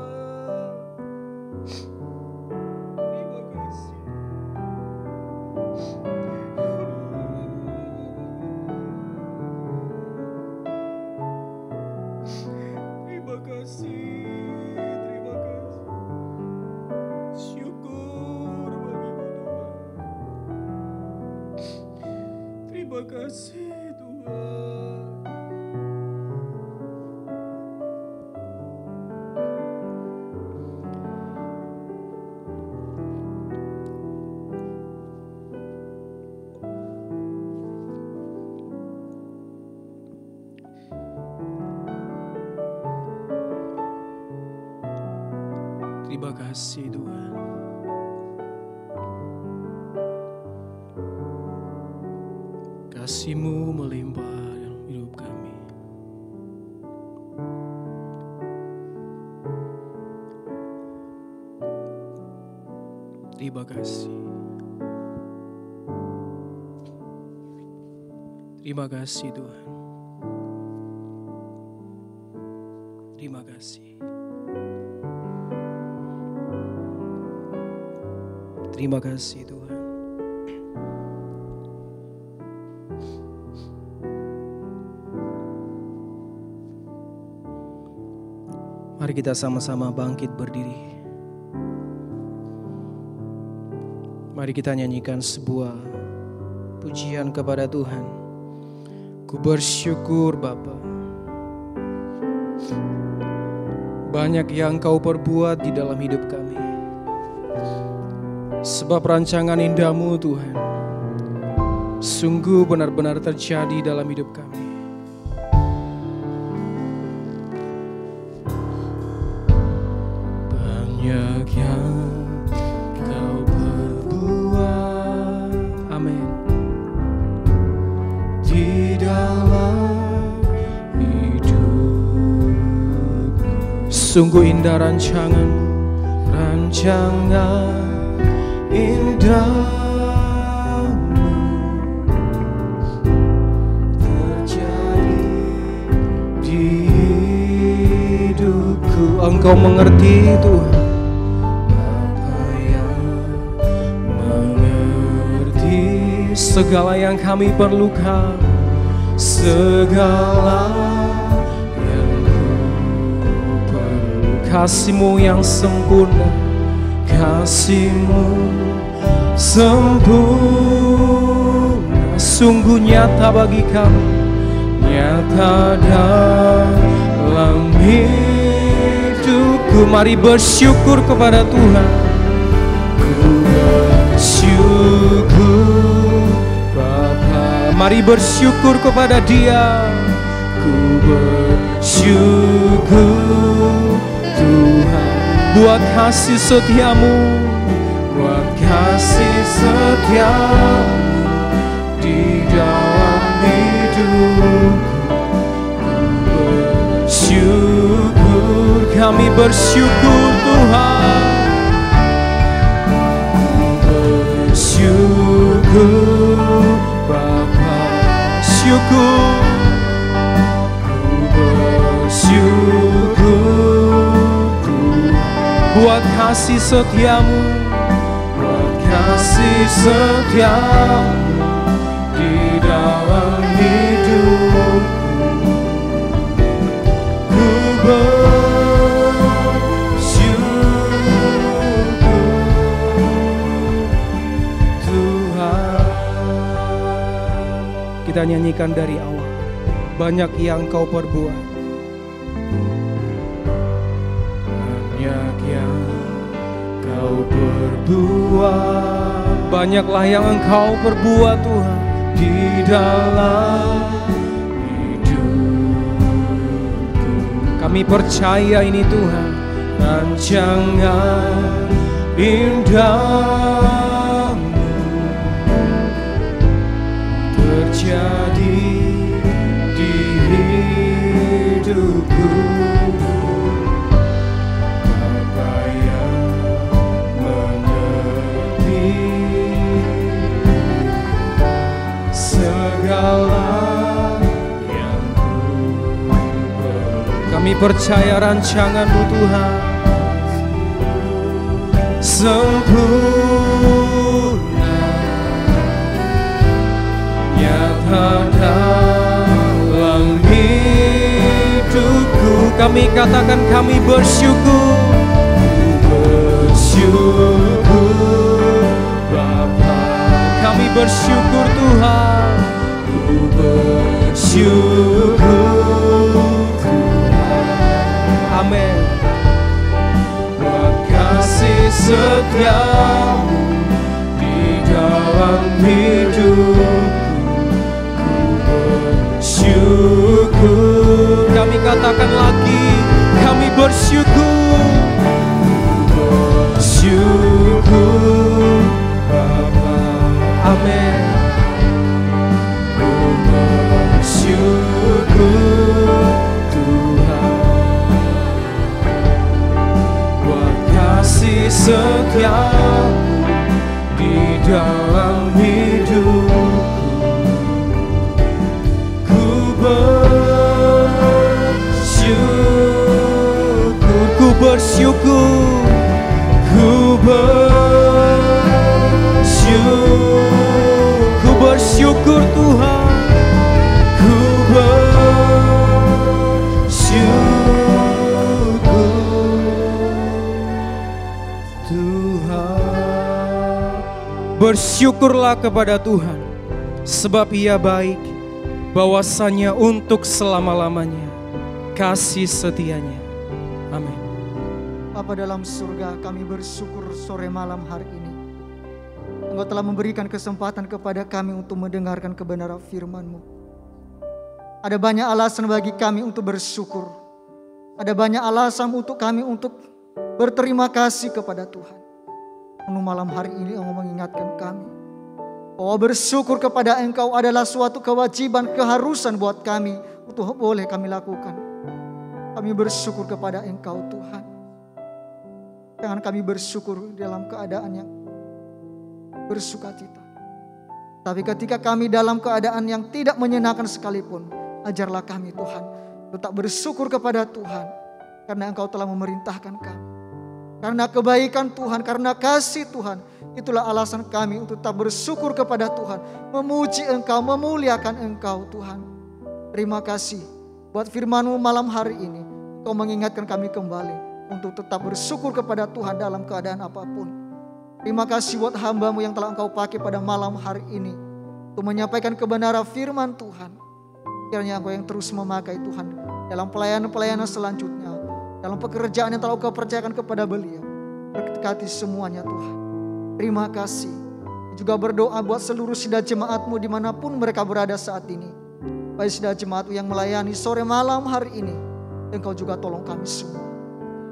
C: Terima kasih. Terima kasih. Terima kasih. Syukur bagimu Tuhan. Terima kasih Tuhan. Terima kasih Tuhan. Kasih-Mu melimpah dalam hidup kami. Terima kasih. Terima kasih Tuhan. Terima kasih. Terima kasih Tuhan. Mari kita sama-sama bangkit berdiri. Mari kita nyanyikan sebuah pujian kepada Tuhan. Ku bersyukur Bapa. Banyak yang Kau perbuat di dalam hidup kami. Sebab rancangan indah-Mu Tuhan sungguh benar-benar terjadi dalam hidup kami.
B: Banyak yang Kau perbuat,
C: Amin.
B: di dalam hidup.
C: Sungguh indah rancangan
B: Indah-Mu terjadi di hidupku.
C: Engkau mengerti Tuhan.
B: Apa yang mengerti
C: Segala yang kami perlukan.
B: segala yang ku perlu.
C: Kasih-Mu yang sempurna.
B: Kasih-Mu sempurna,
C: Sungguh nyata bagi kami.
B: nyata dalam hidupku.
C: Mari bersyukur kepada Tuhan.
B: Ku bersyukur Bapa,
C: Mari bersyukur kepada Dia.
B: ku bersyukur Tuhan
C: Buat kasih setia-Mu.
B: buat kasih setia-Mu di dalam hidupku. Ku bersyukur,
C: Kami bersyukur Tuhan.
B: bersyukur Bapa,
C: Syukur.
B: ku bersyukur Tuhan
C: Buat kasih setia-Mu.
B: buat kasih setia-Mu di dalam hidupku. Ku bersyukur Tuhan.
C: Kita nyanyikan dari awal. Banyak yang Kau perbuat.
B: Banyak yang Kau perbuat
C: Banyaklah yang Engkau perbuat Tuhan.
B: di dalam hidupku.
C: Kami percaya ini Tuhan.
B: Rancangan indah-Mu terjadi di hidupku. Apa yang mengerti segala yang ku perlu.
C: Kami percaya rancangan-Mu Tuhan.
B: Sempurna, nyata dalam hidupku.
C: Kami katakan kami bersyukur.
B: Bersyukur Bapa,
C: Kami bersyukur Tuhan.
B: ku bersyukur Tuhan
C: Amin.
B: buat kasih setia-Mu di dalam hidupku. Ku bersyukur,
C: Kami katakan lagi, kami bersyukur.
B: bersyukur Bapa,
C: Amin.
B: ku bersyukur Tuhan buat kasih setia-Mu di dalam hidupku. Ku bersyukur,
C: Ku bersyukur.
B: ku bersyukur,
C: Ku bersyukur Tuhan.
B: ku bersyukur Tuhan.
C: Bersyukurlah kepada Tuhan, sebab Ia baik, bahwasanya untuk selama-lamanya kasih setianya. Amin.
A: Bapa dalam surga, kami bersyukur sore malam hari ini. Engkau telah memberikan kesempatan kepada kami untuk mendengarkan kebenaran firman-Mu. Ada banyak alasan bagi kami untuk bersyukur. Ada banyak alasan untuk kami untuk berterima kasih kepada Tuhan. Namun malam hari ini Engkau mengingatkan kami bahwa bersyukur kepada Engkau adalah suatu kewajiban, keharusan buat kami untuk boleh kami lakukan. Kami bersyukur kepada Engkau Tuhan. Jangan kami bersyukur dalam keadaan yang bersukacita. Tapi ketika kami dalam keadaan yang tidak menyenangkan sekalipun, ajarlah kami Tuhan tetap bersyukur kepada Tuhan. Karena Engkau telah memerintahkan kami. Karena kebaikan Tuhan, karena kasih Tuhan. Itulah alasan kami untuk tetap bersyukur kepada Tuhan. Memuji Engkau, memuliakan Engkau Tuhan. Terima kasih buat firman-Mu malam hari ini. Engkau mengingatkan kami kembali untuk tetap bersyukur kepada Tuhan dalam keadaan apapun. Terima kasih buat hamba-Mu yang telah Engkau pakai pada malam hari ini untuk menyampaikan kebenaran firman Tuhan. Kiranya Engkau yang terus memakai Tuhan dalam pelayanan-pelayanan selanjutnya, dalam pekerjaan yang telah Engkau percayakan kepada beliau. Berkati semuanya Tuhan. Terima kasih. Juga berdoa buat seluruh sidang jemaat-Mu dimanapun mereka berada saat ini. Baik sidang jemaat yang melayani sore malam hari ini, Engkau juga tolong kami semua.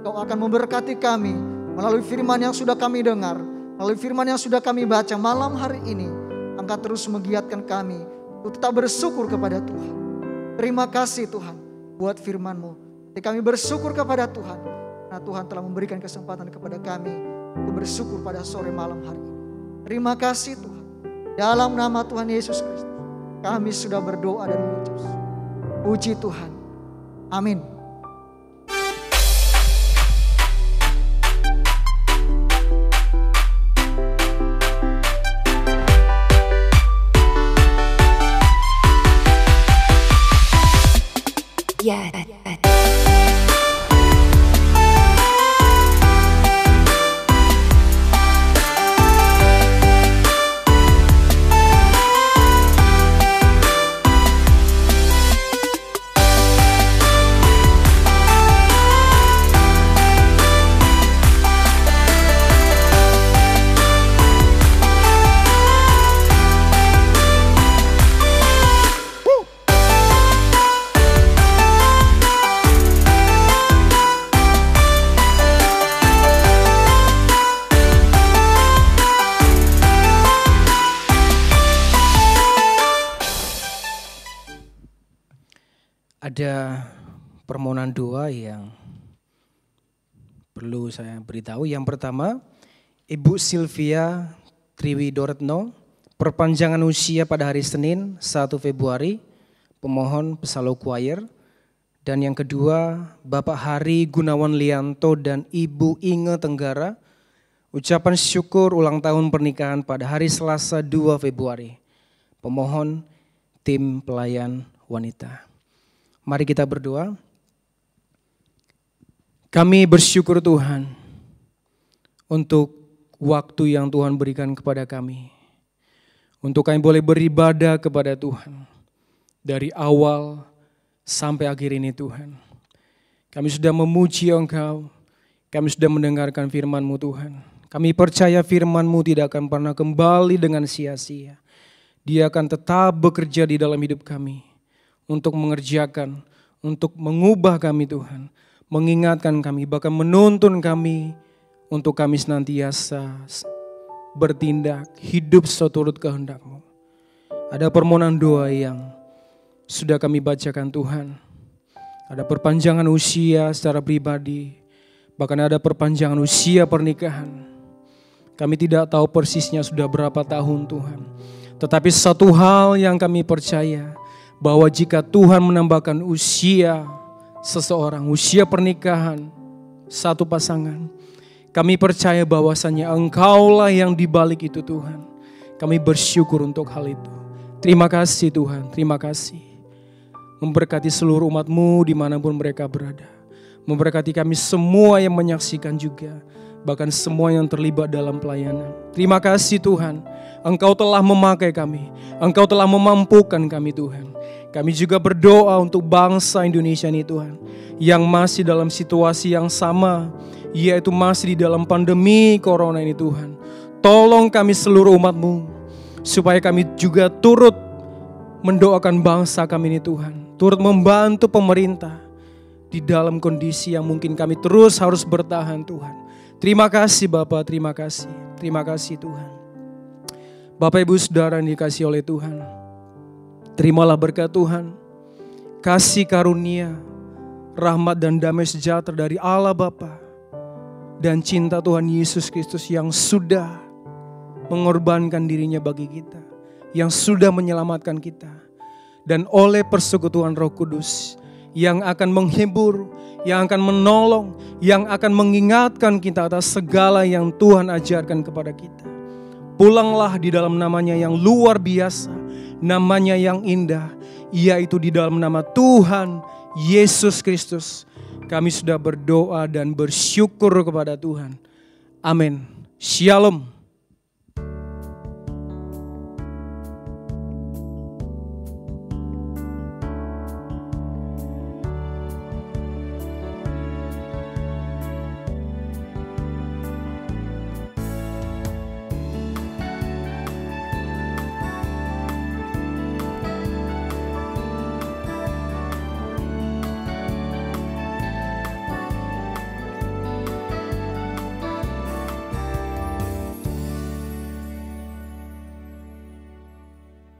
A: Engkau akan memberkati kami melalui firman yang sudah kami dengar, melalui firman yang sudah kami baca malam hari ini. Engkau terus menggiatkan kami untuk tetap bersyukur kepada Tuhan. Terima kasih Tuhan buat firman-Mu. Ketika kami bersyukur kepada Tuhan, karena Tuhan telah memberikan kesempatan kepada kami untuk bersyukur pada sore malam hari ini. Terima kasih Tuhan. Dalam nama Tuhan Yesus Kristus, kami sudah berdoa dan mengucap syukur. Puji Tuhan. Amin.
D: Yeah.
C: Ada permohonan doa yang perlu saya beritahu. Yang pertama, Ibu Sylvia Triwidoretno, perpanjangan usia pada hari Senin 1 Februari, pemohon Pesalo Choir. Dan yang kedua, Bapak Hari Gunawan Lianto dan Ibu Inge Tenggara, ucapan syukur ulang tahun pernikahan pada hari Selasa 2 Februari, pemohon tim pelayan wanita. Mari kita berdoa. Kami bersyukur Tuhan untuk waktu yang Tuhan berikan kepada kami. Untuk kami boleh beribadah kepada Tuhan dari awal sampai akhir ini Tuhan. Kami sudah memuji Engkau, kami sudah mendengarkan firman-Mu Tuhan. Kami percaya firman-Mu tidak akan pernah kembali dengan sia-sia. Dia akan tetap bekerja di dalam hidup kami. Untuk mengerjakan, untuk mengubah kami Tuhan, mengingatkan kami, bahkan menuntun kami untuk kami senantiasa bertindak, hidup seturut kehendak-Mu. Ada permohonan doa yang sudah kami bacakan Tuhan. Ada perpanjangan usia secara pribadi, bahkan ada perpanjangan usia pernikahan. Kami tidak tahu persisnya sudah berapa tahun Tuhan. Tetapi satu hal yang kami percaya, bahwa jika Tuhan menambahkan usia seseorang, usia pernikahan satu pasangan, kami percaya bahwasannya Engkaulah yang dibalik itu Tuhan. Kami bersyukur untuk hal itu. Terima kasih Tuhan, terima kasih. Memberkati seluruh umat-Mu dimanapun mereka berada. Memberkati kami semua yang menyaksikan juga, bahkan semua yang terlibat dalam pelayanan. Terima kasih Tuhan, Engkau telah memakai kami, Engkau telah memampukan kami Tuhan. Kami juga berdoa untuk bangsa Indonesia ini Tuhan, yang masih dalam situasi yang sama, yaitu masih di dalam pandemi corona ini Tuhan. Tolong kami seluruh umat-Mu, supaya kami juga turut mendoakan bangsa kami ini Tuhan, turut membantu pemerintah di dalam kondisi yang mungkin kami terus harus bertahan Tuhan. Terima kasih Bapa, terima kasih Tuhan. Bapak Ibu Saudara yang dikasihi oleh Tuhan, terimalah berkat Tuhan, kasih karunia, rahmat dan damai sejahtera dari Allah Bapa, dan cinta Tuhan Yesus Kristus yang sudah mengorbankan dirinya bagi kita, yang sudah menyelamatkan kita, dan oleh persekutuan Roh Kudus yang akan menghibur, yang akan menolong, yang akan mengingatkan kita atas segala yang Tuhan ajarkan kepada kita. Pulanglah di dalam namanya yang luar biasa, namanya yang indah, yaitu di dalam nama Tuhan Yesus Kristus. Kami sudah berdoa dan bersyukur kepada Tuhan. Amin. Shalom.